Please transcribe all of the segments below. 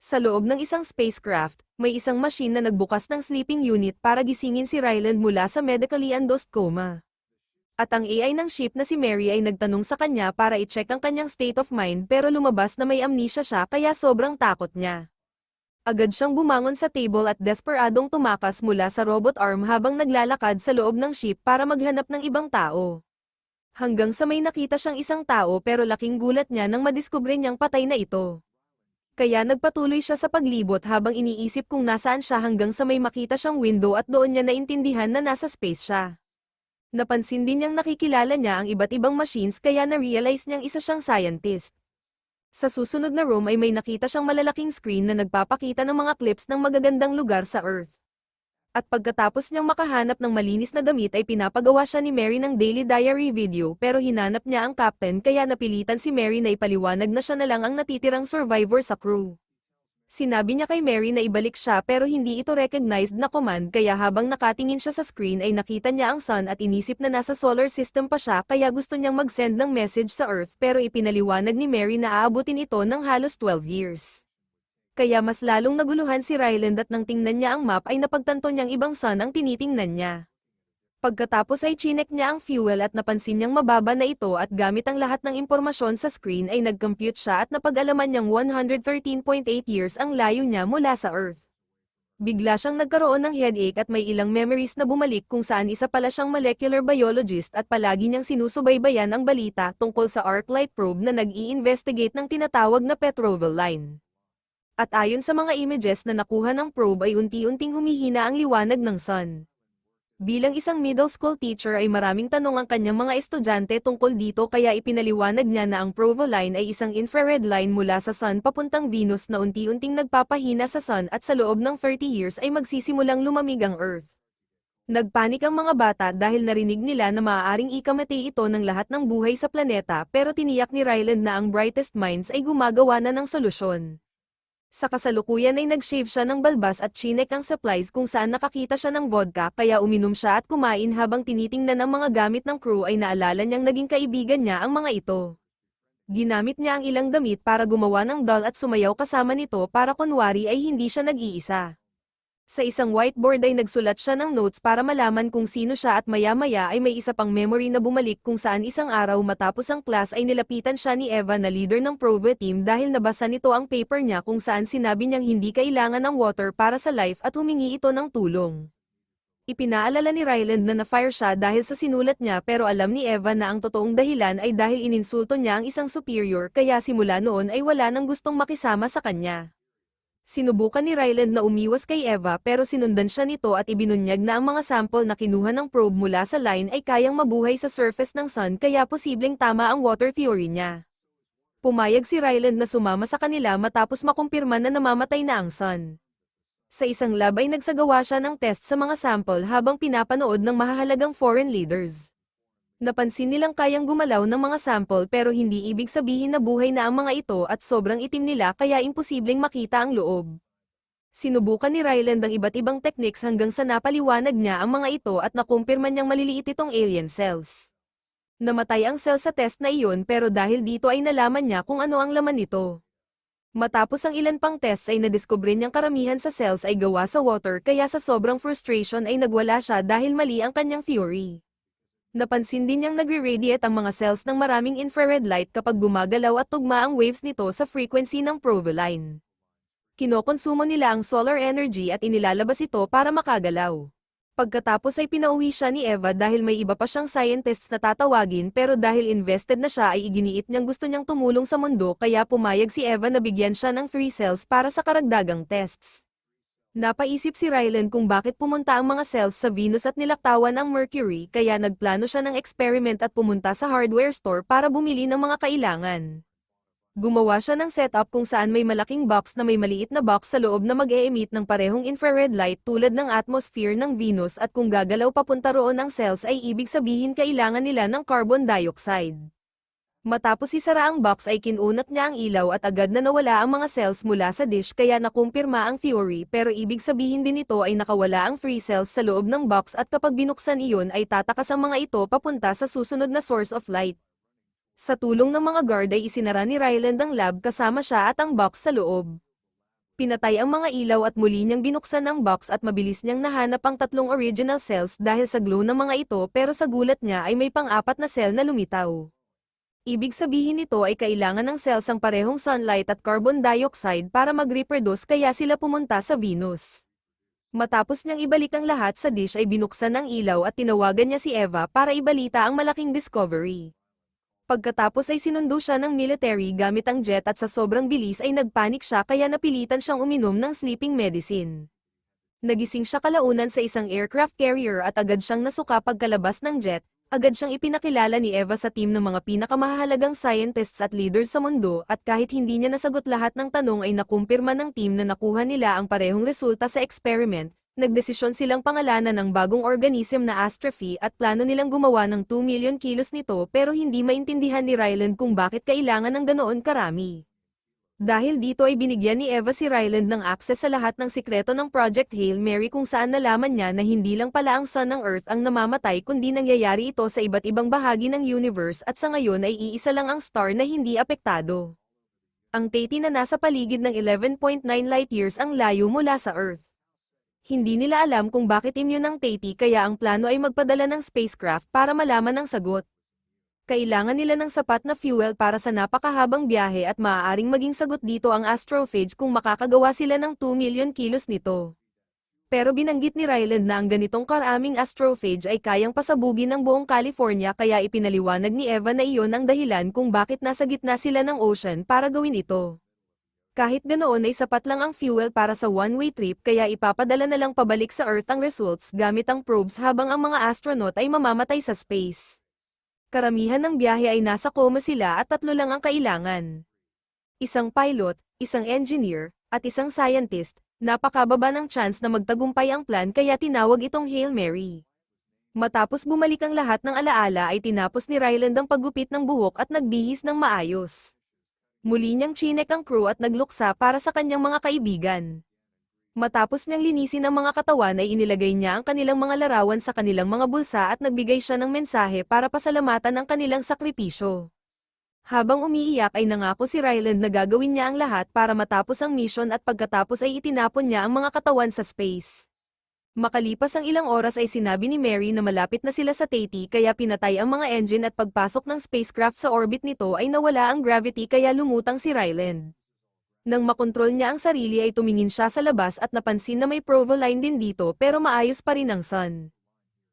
Sa loob ng isang spacecraft, may isang machine na nagbukas ng sleeping unit para gisingin si Ryland mula sa medically induced coma. At ang AI ng ship na si Mary ay nagtanong sa kanya para i-check ang kanyang state of mind pero lumabas na may amnesia siya kaya sobrang takot niya. Agad siyang bumangon sa table at desperadong tumakas mula sa robot arm habang naglalakad sa loob ng ship para maghanap ng ibang tao. Hanggang sa may nakita siyang isang tao pero laking gulat niya nang madiskubre niyang patay na ito. Kaya nagpatuloy siya sa paglibot habang iniisip kung nasaan siya hanggang sa may makita siyang window at doon niya naintindihan na nasa space siya. Napansin din niyang nakikilala niya ang iba't ibang machines kaya na-realize niyang isa siyang scientist. Sa susunod na room ay may nakita siyang malalaking screen na nagpapakita ng mga clips ng magagandang lugar sa Earth. At pagkatapos niyang makahanap ng malinis na damit ay pinapagawa siya ni Mary ng daily diary video pero hinanap niya ang captain kaya napilitan si Mary na ipaliwanag na siya na lang ang natitirang survivor sa crew. Sinabi niya kay Mary na ibalik siya pero hindi ito recognized na command kaya habang nakatingin siya sa screen ay nakita niya ang sun at inisip na nasa solar system pa siya kaya gusto niyang mag-send ng message sa Earth pero ipinaliwanag ni Mary na aabutin ito ng halos 12 years. Kaya mas lalong naguluhan si Ryland at nang tingnan niya ang map ay napagtanto niyang ibang sun ang tinitingnan niya. Pagkatapos ay chinek niya ang fuel at napansin niyang mababa na ito at gamit ang lahat ng impormasyon sa screen ay nag-compute siya at napag-alaman niyang 113.8 years ang layo niya mula sa Earth. Bigla siyang nagkaroon ng headache at may ilang memories na bumalik kung saan isa pala siyang molecular biologist at palagi niyang sinusubaybayan ang balita tungkol sa Arclight probe na nag-i-investigate ng tinatawag na Petrovel line. At ayon sa mga images na nakuha ng probe ay unti-unting humihina ang liwanag ng sun. Bilang isang middle school teacher ay maraming tanong ang kanyang mga estudyante tungkol dito kaya ipinaliwanag niya na ang Provo line ay isang infrared line mula sa sun papuntang Venus na unti-unting nagpapahina sa sun at sa loob ng 30 years ay magsisimulang lumamig ang Earth. Nagpanik ang mga bata dahil narinig nila na maaaring ikamatay ito ng lahat ng buhay sa planeta pero tiniyak ni Ryland na ang brightest minds ay gumagawa na ng solusyon. Sa kasalukuyan ay nag-shave siya ng balbas at chinek ang supplies kung saan nakakita siya ng vodka kaya uminom siya at kumain habang tinitingnan ang mga gamit ng crew ay naalala niyang naging kaibigan niya ang mga ito. Ginamit niya ang ilang damit para gumawa ng doll at sumayaw kasama nito para kunwari ay hindi siya nag-iisa. Sa isang whiteboard ay nagsulat siya ng notes para malaman kung sino siya at maya-maya ay may isa pang memory na bumalik kung saan isang araw matapos ang class ay nilapitan siya ni Eva na leader ng Provo team dahil nabasa nito ang paper niya kung saan sinabi niyang hindi kailangan ng water para sa life at humingi ito ng tulong. Ipinaalala ni Ryland na na-fire siya dahil sa sinulat niya pero alam ni Eva na ang totoong dahilan ay dahil ininsulto niya ang isang superior kaya simula noon ay wala nang gustong makisama sa kanya. Sinubukan ni Ryland na umiwas kay Eva pero sinundan siya nito at ibinunyag na ang mga sample na kinuha ng probe mula sa line ay kayang mabuhay sa surface ng sun kaya posibleng tama ang water theory niya. Pumayag si Ryland na sumama sa kanila matapos makumpirma na namamatay na ang sun. Sa isang lab ay nagsagawa siya ng test sa mga sample habang pinapanood ng mahahalagang foreign leaders. Napansin nilang kayang gumalaw ng mga sample pero hindi ibig sabihin na buhay na ang mga ito at sobrang itim nila kaya imposibleng makita ang loob. Sinubukan ni Ryland ang iba't ibang techniques hanggang sa napaliwanag niya ang mga ito at nakumpirma niyang maliliit itong alien cells. Namatay ang cell sa test na iyon pero dahil dito ay nalaman niya kung ano ang laman nito. Matapos ang ilan pang tests ay nadiskubre niyang karamihan sa cells ay gawa sa water kaya sa sobrang frustration ay nagwala siya dahil mali ang kanyang theory. Napansin din niyang nagre-radiate ang mga cells ng maraming infrared light kapag gumagalaw at tugma ang waves nito sa frequency ng Provo line. Kinokonsumo nila ang solar energy at inilalabas ito para makagalaw. Pagkatapos ay pinauwi siya ni Eva dahil may iba pa siyang scientists na tatawagin pero dahil invested na siya ay iginiit niyang gusto niyang tumulong sa mundo kaya pumayag si Eva na bigyan siya ng 3 cells para sa karagdagang tests. Napaisip si Ryland kung bakit pumunta ang mga cells sa Venus at nilaktawan ang Mercury kaya nagplano siya ng experiment at pumunta sa hardware store para bumili ng mga kailangan. Gumawa siya ng setup kung saan may malaking box na may maliit na box sa loob na mag-e-emit ng parehong infrared light tulad ng atmosphere ng Venus at kung gagalaw papunta roon ang cells ay ibig sabihin kailangan nila ng carbon dioxide. Matapos isara ang box ay kinunat niya ang ilaw at agad na nawala ang mga cells mula sa dish kaya nakumpirma ang theory pero ibig sabihin din ito ay nakawala ang free cells sa loob ng box at kapag binuksan iyon ay tatakas ang mga ito papunta sa susunod na source of light. Sa tulong ng mga guard ay isinara ni Ryland ang lab kasama siya at ang box sa loob. Pinatay ang mga ilaw at muli niyang binuksan ang box at mabilis niyang nahanap ang 3 original cells dahil sa glow ng mga ito pero sa gulat niya ay may pang-4 na cell na lumitaw. Ibig sabihin nito ay kailangan ng cells ang parehong sunlight at carbon dioxide para mag-reproduce kaya sila pumunta sa Venus. Matapos niyang ibalik ang lahat sa dish ay binuksan ang ilaw at tinawagan niya si Eva para ibalita ang malaking discovery. Pagkatapos ay sinundo siya ng military gamit ang jet at sa sobrang bilis ay nagpanik siya kaya napilitan siyang uminom ng sleeping medicine. Nagising siya kalaunan sa isang aircraft carrier at agad siyang nasuka pagkalabas ng jet, agad siyang ipinakilala ni Eva sa team ng mga pinakamahalagang scientists at leaders sa mundo at kahit hindi niya nasagot lahat ng tanong ay nakumpirma ng team na nakuha nila ang parehong resulta sa experiment. Nagdesisyon silang pangalanan ng bagong organism na Astrophy at plano nilang gumawa ng 2 million kilos nito pero hindi maintindihan ni Ryland kung bakit kailangan ng ganoon karami. Dahil dito ay binigyan ni Eva si Ryland ng access sa lahat ng sikreto ng Project Hail Mary kung saan nalaman niya na hindi lang pala ang sun ng Earth ang namamatay kundi nangyayari ito sa iba't ibang bahagi ng universe at sa ngayon ay iisa lang ang star na hindi apektado. Ang Teti na nasa paligid ng 11.9 light years ang layo mula sa Earth. Hindi nila alam kung bakit immune ang Teti kaya ang plano ay magpadala ng spacecraft para malaman ang sagot. Kailangan nila ng sapat na fuel para sa napakahabang biyahe at maaaring maging sagot dito ang astrophage kung makakagawa sila ng 2 million kilos nito. Pero binanggit ni Ryland na ang ganitong karaming astrophage ay kayang pasabugin ng buong California kaya ipinaliwanag ni Eva na iyon ang dahilan kung bakit nasa gitna sila ng ocean para gawin ito. Kahit ganoon ay sapat lang ang fuel para sa one-way trip kaya ipapadala na lang pabalik sa Earth ang results gamit ang probes habang ang mga astronaut ay mamamatay sa space. Karamihan ng biyahe ay nasa coma sila at 3 lang ang kailangan. Isang pilot, isang engineer, at isang scientist, napakababa ng chance na magtagumpay ang plan kaya tinawag itong Hail Mary. Matapos bumalik ang lahat ng alaala ay tinapos ni Ryland ang paggupit ng buhok at nagbihis ng maayos. Muli niyang chinek ang crew at nagluksa para sa kanyang mga kaibigan. Matapos niyang linisin ang mga katawan ay inilagay niya ang kanilang mga larawan sa kanilang mga bulsa at nagbigay siya ng mensahe para pasalamatan ang kanilang sakripisyo. Habang umiiyak ay nangako si Ryland na gagawin niya ang lahat para matapos ang mission at pagkatapos ay itinapon niya ang mga katawan sa space. Makalipas ang ilang oras ay sinabi ni Mary na malapit na sila sa Teti kaya pinatay ang mga engine at pagpasok ng spacecraft sa orbit nito ay nawala ang gravity kaya lumutang si Ryland. Nang makontrol niya ang sarili ay tumingin siya sa labas at napansin na may provoline din dito pero maayos pa rin ang sun.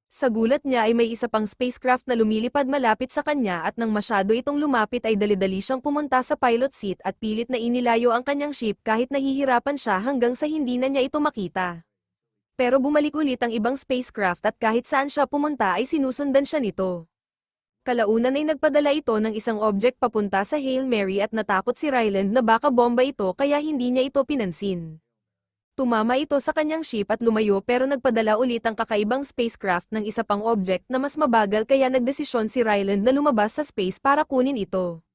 Sa gulat niya ay may isa pang spacecraft na lumilipad malapit sa kanya at nang masyado itong lumapit ay dali-dali siyang pumunta sa pilot seat at pilit na inilayo ang kanyang ship kahit nahihirapan siya hanggang sa hindi na niya ito makita. Pero bumalik ulit ang ibang spacecraft at kahit saan siya pumunta ay sinusundan siya nito. Kalaunan ay nagpadala ito ng isang object papunta sa Hail Mary at natakot si Ryland na baka bomba ito kaya hindi niya ito pinansin. Tumama ito sa kanyang ship at lumayo pero nagpadala ulit ang kakaibang spacecraft ng isa pang object na mas mabagal kaya nagdesisyon si Ryland na lumabas sa space para kunin ito.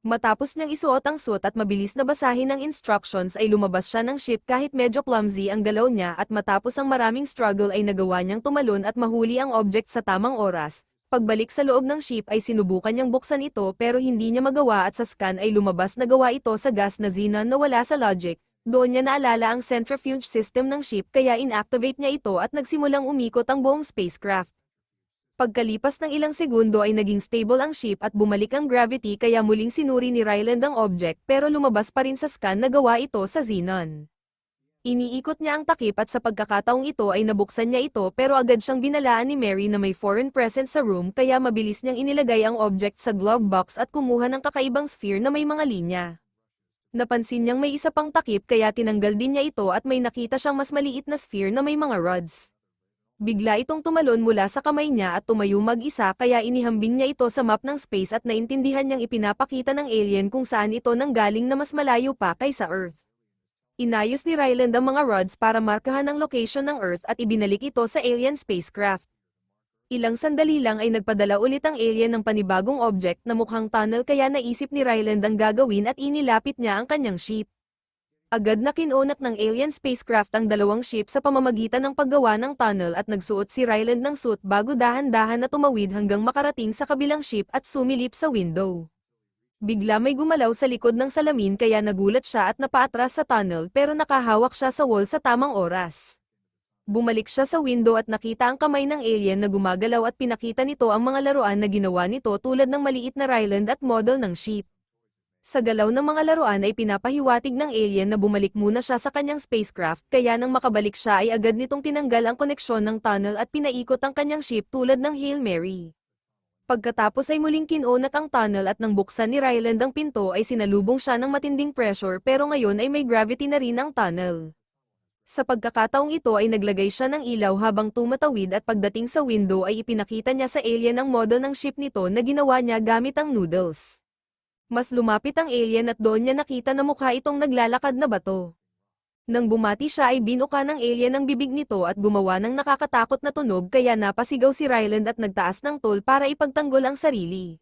Matapos niyang isuot ang suit at mabilis na basahin ang instructions ay lumabas siya ng ship kahit medyo clumsy ang galaw niya at matapos ang maraming struggle ay nagawa niyang tumalon at mahuli ang object sa tamang oras. Pagbalik sa loob ng ship ay sinubukan niyang buksan ito pero hindi niya magawa at sa scan ay lumabas na gawa ito sa gas na xenon na wala sa logic. Doon niya naalala ang centrifuge system ng ship kaya inactivate niya ito at nagsimulang umikot ang buong spacecraft. Pagkalipas ng ilang segundo ay naging stable ang ship at bumalik ang gravity kaya muling sinuri ni Ryland ang object pero lumabas pa rin sa scan na gawa ito sa xenon. Iniikot niya ang takip at sa pagkakataong ito ay nabuksan niya ito pero agad siyang binalaan ni Mary na may foreign presence sa room kaya mabilis niyang inilagay ang object sa glove box at kumuha ng kakaibang sphere na may mga linya. Napansin niyang may isa pang takip kaya tinanggal din niya ito at may nakita siyang mas maliit na sphere na may mga rods. Bigla itong tumalon mula sa kamay niya at tumayo mag-isa kaya inihambing niya ito sa map ng space at naintindihan niyang ipinapakita ng alien kung saan ito nanggaling na mas malayo pa kaysa Earth. Inayos ni Ryland ang mga rods para markahan ang location ng Earth at ibinalik ito sa alien spacecraft. Ilang sandali lang ay nagpadala ulit ang alien ng panibagong object na mukhang tunnel kaya naisip ni Ryland ang gagawin at inilapit niya ang kanyang ship. Agad na kinunak ng alien spacecraft ang dalawang ship sa pamamagitan ng paggawa ng tunnel at nagsuot si Ryland ng suit bago dahan-dahan na tumawid hanggang makarating sa kabilang ship at sumilip sa window. Bigla may gumalaw sa likod ng salamin kaya nagulat siya at napaatras sa tunnel pero nakahawak siya sa wall sa tamang oras. Bumalik siya sa window at nakita ang kamay ng alien na gumagalaw at pinakita nito ang mga laruan na ginawa nito tulad ng maliit na Ryland at model ng ship. Sa galaw ng mga laruan ay pinapahiwatig ng alien na bumalik muna siya sa kanyang spacecraft kaya nang makabalik siya ay agad nitong tinanggal ang koneksyon ng tunnel at pinaikot ang kanyang ship tulad ng Hail Mary. Pagkatapos ay muling kinonak ang tunnel at nang buksan ni Ryland ang pinto ay sinalubong siya ng matinding pressure pero ngayon ay may gravity na rin ang tunnel. Sa pagkakataong ito ay naglagay siya ng ilaw habang tumatawid at pagdating sa window ay ipinakita niya sa alien ang model ng ship nito na ginawa niya gamit ang noodles. Mas lumapit ang alien at doon niya nakita na mukha itong naglalakad na bato. Nang bumati siya ay binuka ng alien ang bibig nito at gumawa ng nakakatakot na tunog kaya napasigaw si Ryland at nagtaas ng tol para ipagtanggol ang sarili.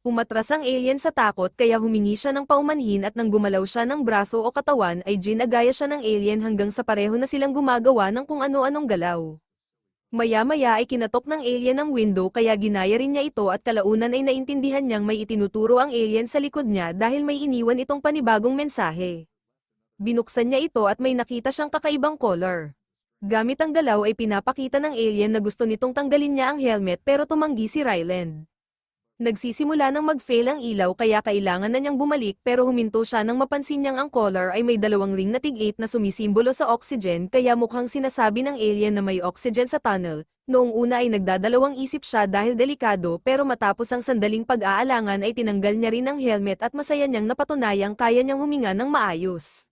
Umatras ang alien sa takot kaya humingi siya ng paumanhin at nang gumalaw siya ng braso o katawan ay ginagaya siya ng alien hanggang sa pareho na silang gumagawa ng kung ano-anong galaw. Maya-maya ay kinatok ng alien ang window kaya ginaya rin niya ito at kalaunan ay naintindihan niyang may itinuturo ang alien sa likod niya dahil may iniwan itong panibagong mensahe. Binuksan niya ito at may nakita siyang kakaibang color. Gamit ang galaw ay pinapakita ng alien na gusto nitong tanggalin niya ang helmet pero tumanggi si Ryland. Nagsisimula nang mag-fail ang ilaw kaya kailangan na niyang bumalik pero huminto siya nang mapansin niyang ang collar ay may dalawang ring na tig-8 na sumisimbolo sa oxygen kaya mukhang sinasabi ng alien na may oxygen sa tunnel. Noong una ay nagdadalawang isip siya dahil delikado pero matapos ang sandaling pag-aalangan ay tinanggal niya rin ang helmet at masaya niyang napatunayang kaya niyang huminga ng maayos.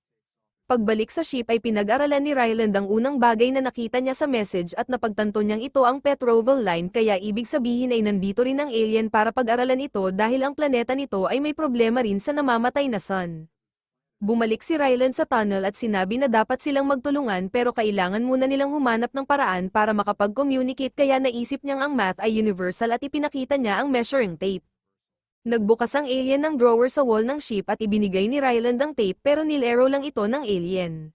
Pagbalik sa ship ay pinag-aralan ni Ryland ang unang bagay na nakita niya sa message at napagtanto niyang ito ang Petroval Line kaya ibig sabihin ay nandito rin ang alien para pag-aralan ito dahil ang planeta nito ay may problema rin sa namamatay na sun. Bumalik si Ryland sa tunnel at sinabi na dapat silang magtulungan pero kailangan muna nilang humanap ng paraan para makapag-communicate kaya naisip niyang ang math ay universal at ipinakita niya ang measuring tape. Nagbukas ang alien ng drawer sa wall ng ship at ibinigay ni Ryland ang tape pero nilaro lang ito ng alien.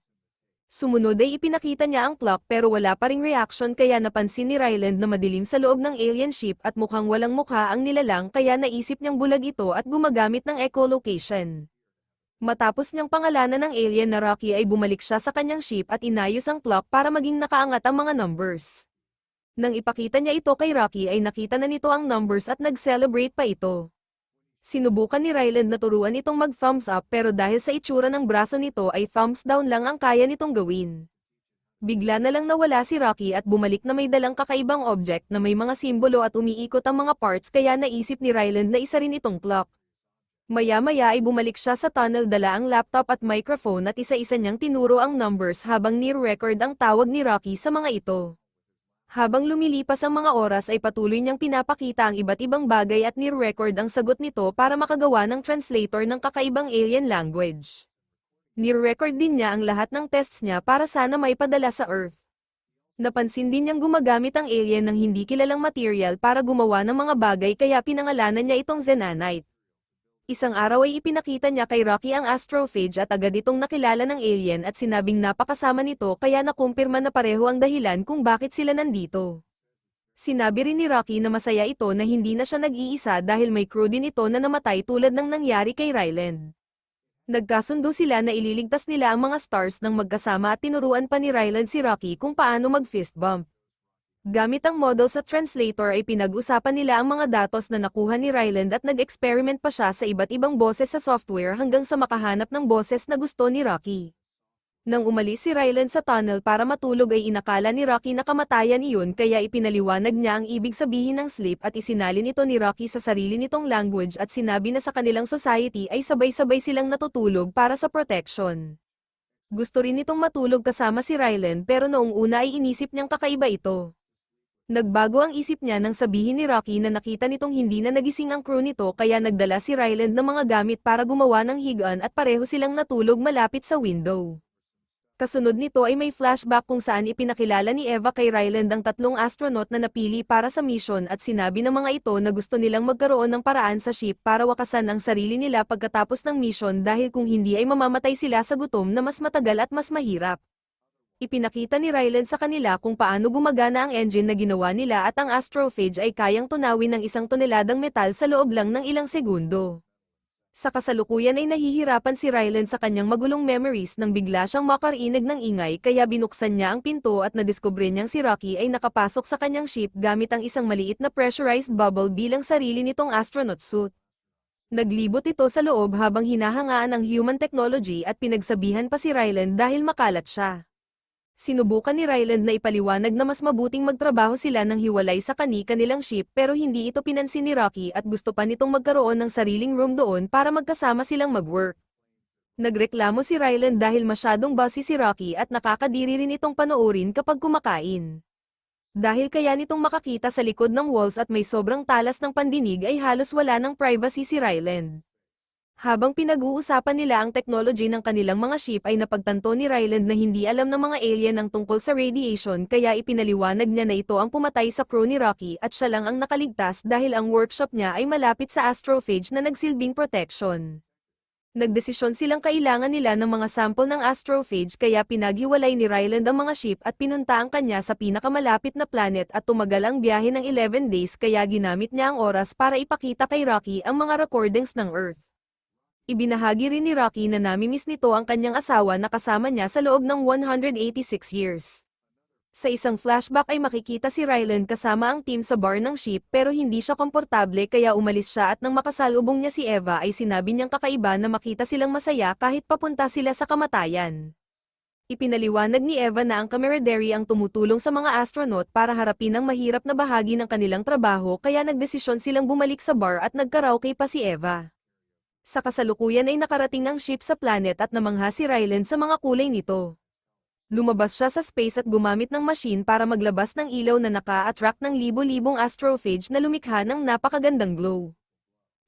Sumunod ay ipinakita niya ang clock pero wala pa ring reaction kaya napansin ni Ryland na madilim sa loob ng alien ship at mukhang walang mukha ang nilalang kaya naisip niyang bulag ito at gumagamit ng echolocation. Matapos niyang pangalanan ng alien na Rocky ay bumalik siya sa kanyang ship at inayos ang clock para maging nakaangat ang mga numbers. Nang ipakita niya ito kay Rocky ay nakita na nito ang numbers at nag-celebrate pa ito. Sinubukan ni Ryland na turuan itong mag-thumbs up pero dahil sa itsura ng braso nito ay thumbs down lang ang kaya nitong gawin. Bigla na lang nawala si Rocky at bumalik na may dalang kakaibang object na may mga simbolo at umiikot ang mga parts kaya naisip ni Ryland na isa rin itong clock. Maya-maya ay bumalik siya sa tunnel dala ang laptop at microphone at isa-isa niyang tinuro ang numbers habang ni-record ang tawag ni Rocky sa mga ito. Habang lumilipas ang mga oras ay patuloy niyang pinapakita ang iba't ibang bagay at ni-record ang sagot nito para makagawa ng translator ng kakaibang alien language. Ni-record din niya ang lahat ng tests niya para sana maipadala sa Earth. Napansin din niyang gumagamit ang alien ng hindi kilalang material para gumawa ng mga bagay kaya pinangalanan niya itong Zenanite. Isang araw ay ipinakita niya kay Rocky ang astrophage at agad itong nakilala ng alien at sinabing napakasama nito kaya nakumpirma na pareho ang dahilan kung bakit sila nandito. Sinabi rin ni Rocky na masaya ito na hindi na siya nag-iisa dahil may crew din ito na namatay tulad ng nangyari kay Ryland. Nagkasundo sila na ililigtas nila ang mga stars ng magkasama at tinuruan pa ni Ryland si Rocky kung paano mag-fist bump. Gamit ang model sa translator ay pinag-usapan nila ang mga datos na nakuha ni Ryland at nag-experiment pa siya sa iba't ibang boses sa software hanggang sa makahanap ng boses na gusto ni Rocky. Nang umalis si Ryland sa tunnel para matulog ay inakala ni Rocky na kamatayan iyon kaya ipinaliwanag niya ang ibig sabihin ng sleep at isinalin ito ni Rocky sa sarili nitong language at sinabi na sa kanilang society ay sabay-sabay silang natutulog para sa protection. Gusto rin nitong matulog kasama si Ryland pero noong una ay inisip niyang kakaiba ito. Nagbago ang isip niya nang sabihin ni Rocky na nakita nitong hindi na nagising ang crew nito kaya nagdala si Ryland ng mga gamit para gumawa ng higaan at pareho silang natulog malapit sa window. Kasunod nito ay may flashback kung saan ipinakilala ni Eva kay Ryland ang tatlong astronaut na napili para sa mission at sinabi ng mga ito na gusto nilang magkaroon ng paraan sa ship para wakasan ang sarili nila pagkatapos ng mission dahil kung hindi ay mamamatay sila sa gutom na mas matagal at mas mahirap. Ipinakita ni Ryland sa kanila kung paano gumagana ang engine na ginawa nila at ang astrophage ay kayang tunawin ng 1 toneladang metal sa loob lang ng ilang segundo. Sa kasalukuyan ay nahihirapan si Ryland sa kanyang magulong memories nang bigla siyang makarinig ng ingay kaya binuksan niya ang pinto at nadiskubre niyang si Rocky ay nakapasok sa kanyang ship gamit ang isang maliit na pressurized bubble bilang sarili nitong astronaut suit. Naglibot ito sa loob habang hinahangaan ng human technology at pinagsabihan pa si Ryland dahil makalat siya. Sinubukan ni Ryland na ipaliwanag na mas mabuting magtrabaho sila ng hiwalay sa kani-kanilang ship pero hindi ito pinansin ni Rocky at gusto pa nitong magkaroon ng sariling room doon para magkasama silang mag-work. Nagreklamo si Ryland dahil masyadong bossy si Rocky at nakakadiri rin itong panoorin kapag kumakain. Dahil kaya nitong makakita sa likod ng walls at may sobrang talas ng pandinig ay halos wala ng privacy si Ryland. Habang pinag-uusapan nila ang technology ng kanilang mga ship ay napagtanto ni Ryland na hindi alam ng mga alien ang tungkol sa radiation kaya ipinaliwanag niya na ito ang pumatay sa crew ni Rocky at siya lang ang nakaligtas dahil ang workshop niya ay malapit sa astrophage na nagsilbing protection. Nagdesisyon silang kailangan nila ng mga sample ng astrophage kaya pinaghiwalay ni Ryland ang mga ship at pinunta ang kanya sa pinakamalapit na planet at tumagal ang biyahe ng 11 days kaya ginamit niya ang oras para ipakita kay Rocky ang mga recordings ng Earth. Ibinahagi rin ni Rocky na namimiss nito ang kanyang asawa na kasama niya sa loob ng 186 years. Sa isang flashback ay makikita si Ryland kasama ang team sa bar ng ship pero hindi siya komportable kaya umalis siya at nang makasalubong niya si Eva ay sinabi niyang kakaiba na makita silang masaya kahit papunta sila sa kamatayan. Ipinaliwanag ni Eva na ang camaraderie ang tumutulong sa mga astronaut para harapin ang mahirap na bahagi ng kanilang trabaho kaya nagdesisyon silang bumalik sa bar at nagkaraoke pa si Eva. Sa kasalukuyan ay nakarating ang ship sa planet at namangha si Ryland sa mga kulay nito. Lumabas siya sa space at gumamit ng machine para maglabas ng ilaw na naka-attract ng libo-libong astrophage na lumikha ng napakagandang glow.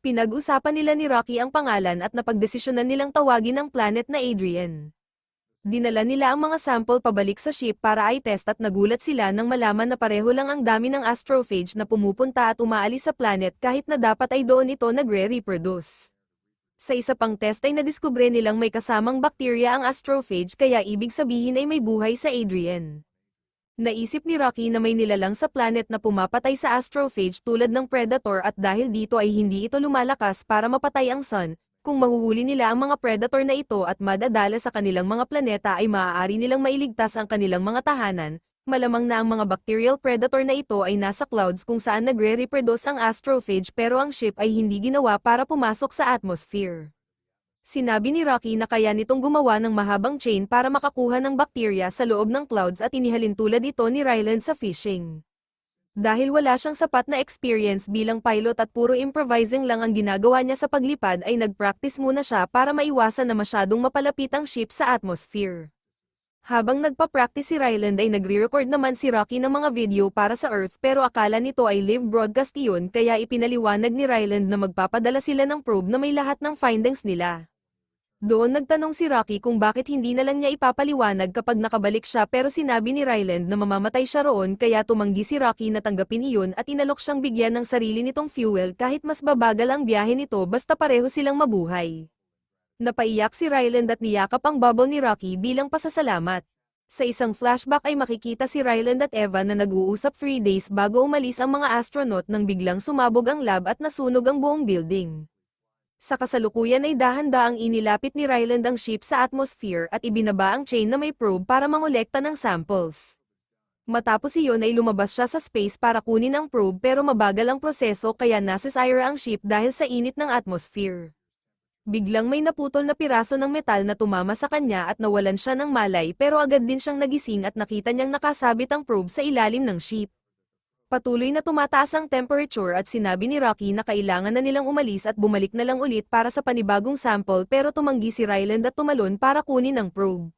Pinag-usapan nila ni Rocky ang pangalan at napagdesisyonan nilang tawagin ang planet na Adrian. Dinala nila ang mga sample pabalik sa ship para i-test at nagulat sila nang malaman na pareho lang ang dami ng astrophage na pumupunta at umaalis sa planet kahit na dapat ay doon ito nagre-reproduce. Sa isa pang test ay nadiskubre nilang may kasamang bakterya ang astrophage kaya ibig sabihin ay may buhay sa Adrian. Naisip ni Rocky na may nilalang sa planet na pumapatay sa astrophage tulad ng predator at dahil dito ay hindi ito lumalakas para mapatay ang sun, kung mahuhuli nila ang mga predator na ito at madadala sa kanilang mga planeta ay maaari nilang mailigtas ang kanilang mga tahanan, malamang na ang mga bacterial predator na ito ay nasa clouds kung saan nagre-reproduce ang astrophage pero ang ship ay hindi ginawa para pumasok sa atmosphere. Sinabi ni Rocky na kaya nitong gumawa ng mahabang chain para makakuha ng bakterya sa loob ng clouds at inihalin tulad ito ni Ryland sa fishing. Dahil wala siyang sapat na experience bilang pilot at puro improvising lang ang ginagawa niya sa paglipad ay nag-practice muna siya para maiwasan na masyadong mapalapit ang ship sa atmosphere. Habang nagpa-practice si Ryland ay nagre-record naman si Rocky ng mga video para sa Earth pero akala nito ay live broadcast iyon kaya ipinaliwanag ni Ryland na magpapadala sila ng probe na may lahat ng findings nila. Doon nagtanong si Rocky kung bakit hindi na lang niya ipapaliwanag kapag nakabalik siya pero sinabi ni Ryland na mamamatay siya roon kaya tumanggi si Rocky na tanggapin iyon at inalok siyang bigyan ng sarili nitong fuel kahit mas babagal ang biyahe nito basta pareho silang mabuhay. Napaiyak si Ryland at niyakap ang bubble ni Rocky bilang pasasalamat. Sa isang flashback ay makikita si Ryland at Eva na nag-uusap 3 days bago umalis ang mga astronaut nang biglang sumabog ang lab at nasunog ang buong building. Sa kasalukuyan ay dahan-daang inilapit ni Ryland ang ship sa atmosphere at ibinaba ang chain na may probe para mangolekta ng samples. Matapos iyon ay lumabas siya sa space para kunin ang probe pero mabagal ang proseso kaya nasisira ang ship dahil sa init ng atmosphere. Biglang may naputol na piraso ng metal na tumama sa kanya at nawalan siya ng malay pero agad din siyang nagising at nakita niyang nakasabit ang probe sa ilalim ng ship. Patuloy na tumataas ang temperature at sinabi ni Rocky na kailangan na nilang umalis at bumalik na lang ulit para sa panibagong sample pero tumanggi si Ryland at tumalon para kunin ang probe.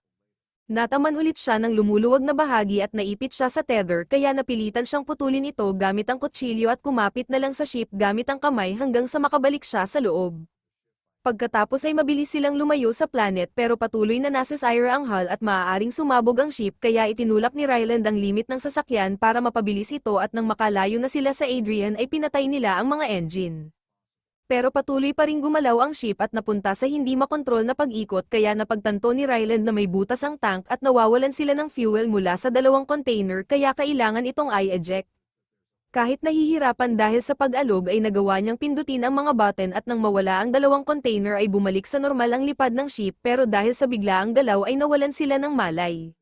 Nataman ulit siya ng lumuluwag na bahagi at naipit siya sa tether kaya napilitan siyang putulin ito gamit ang kutsilyo at kumapit na lang sa ship gamit ang kamay hanggang sa makabalik siya sa loob. Pagkatapos ay mabilis silang lumayo sa planet pero patuloy na nasisira ang hull at maaaring sumabog ang ship kaya itinulak ni Ryland ang limit ng sasakyan para mapabilis ito at nang makalayo na sila sa Adrian ay pinatay nila ang mga engine. Pero patuloy pa ring gumalaw ang ship at napunta sa hindi makontrol na pag-ikot kaya napagtanto ni Ryland na may butas ang tank at nawawalan sila ng fuel mula sa dalawang container kaya kailangan itong i-eject. Kahit nahihirapan dahil sa pag-alog ay nagawa niyang pindutin ang mga button at nang mawala ang dalawang container ay bumalik sa normal ang lipad ng ship pero dahil sa biglaang galaw ay nawalan sila ng malay.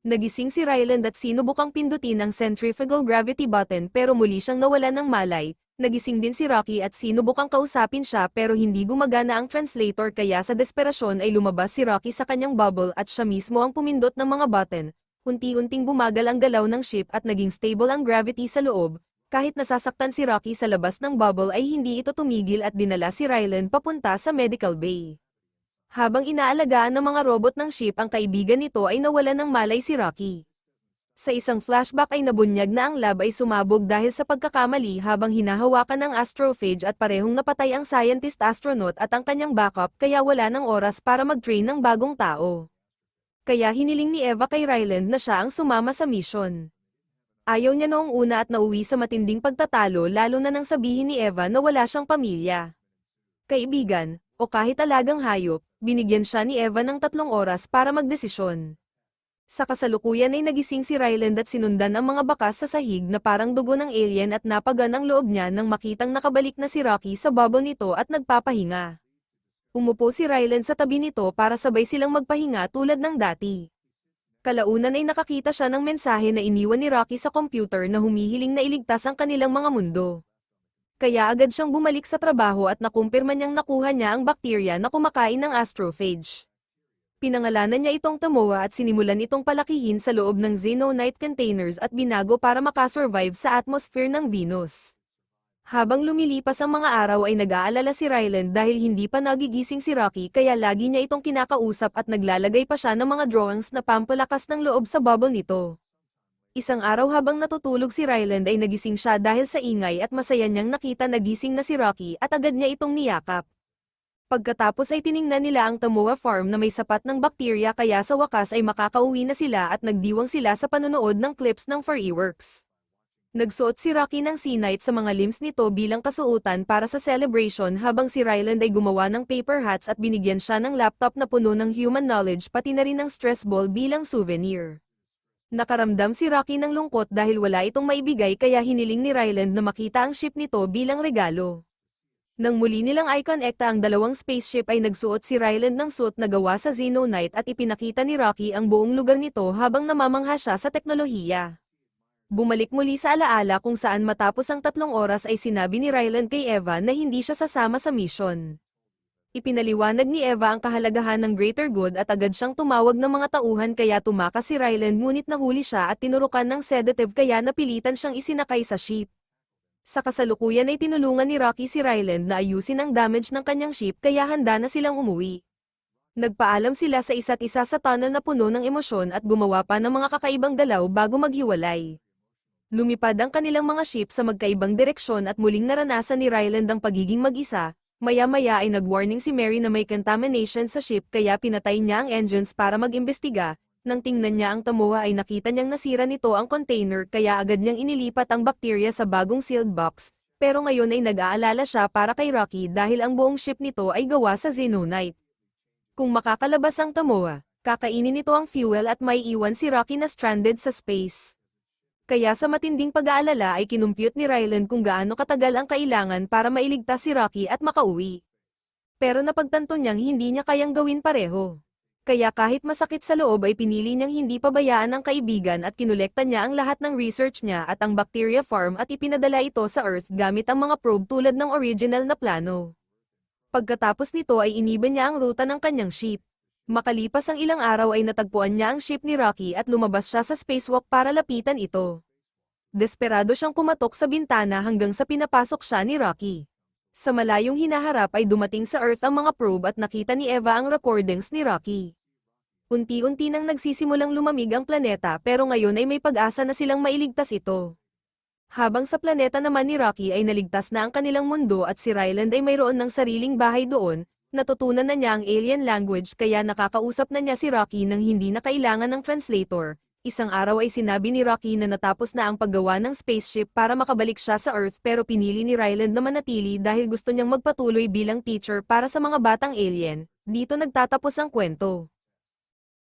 Nagising si Ryland at sinubukang pindutin ang centrifugal gravity button pero muli siyang nawalan ng malay. Nagising din si Rocky at sinubukang kausapin siya pero hindi gumagana ang translator kaya sa desperasyon ay lumabas si Rocky sa kanyang bubble at siya mismo ang pumindot ng mga button. Unti-unting bumagal ang galaw ng ship at naging stable ang gravity sa loob. Kahit nasasaktan si Rocky sa labas ng bubble ay hindi ito tumigil at dinala si Ryland papunta sa medical bay. Habang inaalagaan ng mga robot ng ship ang kaibigan nito ay nawalan ng malay si Rocky. Sa isang flashback ay nabunyag na ang lab ay sumabog dahil sa pagkakamali habang hinahawakan ng astrophage at parehong napatay ang scientist astronaut at ang kanyang backup kaya wala ng oras para mag-train ng bagong tao. Kaya hiniling ni Eva kay Ryland na siya ang sumama sa mission. Ayaw niya noong una at nauwi sa matinding pagtatalo lalo na nang sabihin ni Eva na wala siyang pamilya. Kaibigan, o kahit alagang hayop, binigyan siya ni Eva ng 3 oras para magdesisyon. Sa kasalukuyan ay nagising si Ryland at sinundan ang mga bakas sa sahig na parang dugo ng alien at napagan ang loob niya nang makitang nakabalik na si Rocky sa bubble nito at nagpapahinga. Umupo si Ryland sa tabi nito para sabay silang magpahinga tulad ng dati. Kalaunan ay nakakita siya ng mensahe na iniwan ni Rocky sa computer na humihiling na iligtas ang kanilang mga mundo. Kaya agad siyang bumalik sa trabaho at nakumpirma niyang nakuha niya ang bakterya na kumakain ng astrophage. Pinangalanan niya itong Tomoa at sinimulan itong palakihin sa loob ng Xenonite containers at binago para makasurvive sa atmosphere ng Venus. Habang lumilipas ang mga araw ay nag-aalala si Ryland dahil hindi pa nagigising si Rocky kaya lagi niya itong kinakausap at naglalagay pa siya ng mga drawings na pampalakas ng loob sa bubble nito. Isang araw habang natutulog si Ryland ay nagising siya dahil sa ingay at masaya niyang nakita na gising na si Rocky at agad niya itong niyakap. Pagkatapos ay tiningnan nila ang Tomoa farm na may sapat ng bakterya kaya sa wakas ay makakauwi na sila at nagdiwang sila sa panonood ng clips ng Furryworks. Nagsuot si Rocky ng Xenite sa mga limbs nito bilang kasuotan para sa celebration habang si Ryland ay gumawa ng paper hats at binigyan siya ng laptop na puno ng human knowledge pati na rin ng stress ball bilang souvenir. Nakaramdam si Rocky ng lungkot dahil wala itong maibigay kaya hiniling ni Ryland na makita ang ship nito bilang regalo. Nang muli nilang i-connecta ang dalawang spaceship ay nagsuot si Ryland ng suit na gawa sa Xenonite at ipinakita ni Rocky ang buong lugar nito habang namamangha siya sa teknolohiya. Bumalik muli sa alaala kung saan matapos ang 3 oras ay sinabi ni Ryland kay Eva na hindi siya sasama sa mission. Ipinaliwanag ni Eva ang kahalagahan ng greater good at agad siyang tumawag ng mga tauhan kaya tumakas si Ryland ngunit nahuli siya at tinurukan ng sedative kaya napilitan siyang isinakay sa ship. Sa kasalukuyan ay tinulungan ni Rocky si Ryland na ayusin ang damage ng kanyang ship kaya handa na silang umuwi. Nagpaalam sila sa isa't isa sa tunnel na puno ng emosyon at gumawa pa ng mga kakaibang galaw bago maghiwalay. Lumipad ang kanilang mga ship sa magkaibang direksyon at muling naranasan ni Ryland ang pagiging mag-isa. Maya-maya ay nag-warning si Mary na may contamination sa ship kaya pinatay niya ang engines para mag-imbestiga. Nang tingnan niya ang Tomoa ay nakita niyang nasira nito ang container kaya agad niyang inilipat ang bakterya sa bagong sealed box. Pero ngayon ay nag-aalala siya para kay Rocky dahil ang buong ship nito ay gawa sa Xenonite. Kung makakalabas ang Tomoa, kakainin nito ang fuel at may iwan si Rocky na stranded sa space. Kaya sa matinding pag-aalala ay kinumpyut ni Ryland kung gaano katagal ang kailangan para mailigtas si Rocky at makauwi. Pero napagtanto niyang hindi niya kayang gawin pareho. Kaya kahit masakit sa loob ay pinili niyang hindi pabayaan ang kaibigan at kinolekta niya ang lahat ng research niya at ang bacteria farm at ipinadala ito sa Earth gamit ang mga probe tulad ng original na plano. Pagkatapos nito ay iniba niya ang ruta ng kanyang ship. Makalipas ang ilang araw ay natagpuan niya ang ship ni Rocky at lumabas siya sa spacewalk para lapitan ito. Desperado siyang kumatok sa bintana hanggang sa pinapasok siya ni Rocky. Sa malayong hinaharap ay dumating sa Earth ang mga probe at nakita ni Eva ang recordings ni Rocky. Unti-unti nang nagsisimulang lumamig ang planeta pero ngayon ay may pag-asa na silang mailigtas ito. Habang sa planeta naman ni Rocky ay naligtas na ang kanilang mundo at si Ryland ay mayroon ng sariling bahay doon. Natutunan na niya ang alien language kaya nakakausap na niya si Rocky nang hindi na kailangan ng translator. Isang araw ay sinabi ni Rocky na natapos na ang paggawa ng spaceship para makabalik siya sa Earth pero pinili ni Ryland na manatili dahil gusto niyang magpatuloy bilang teacher para sa mga batang alien. Dito nagtatapos ang kwento.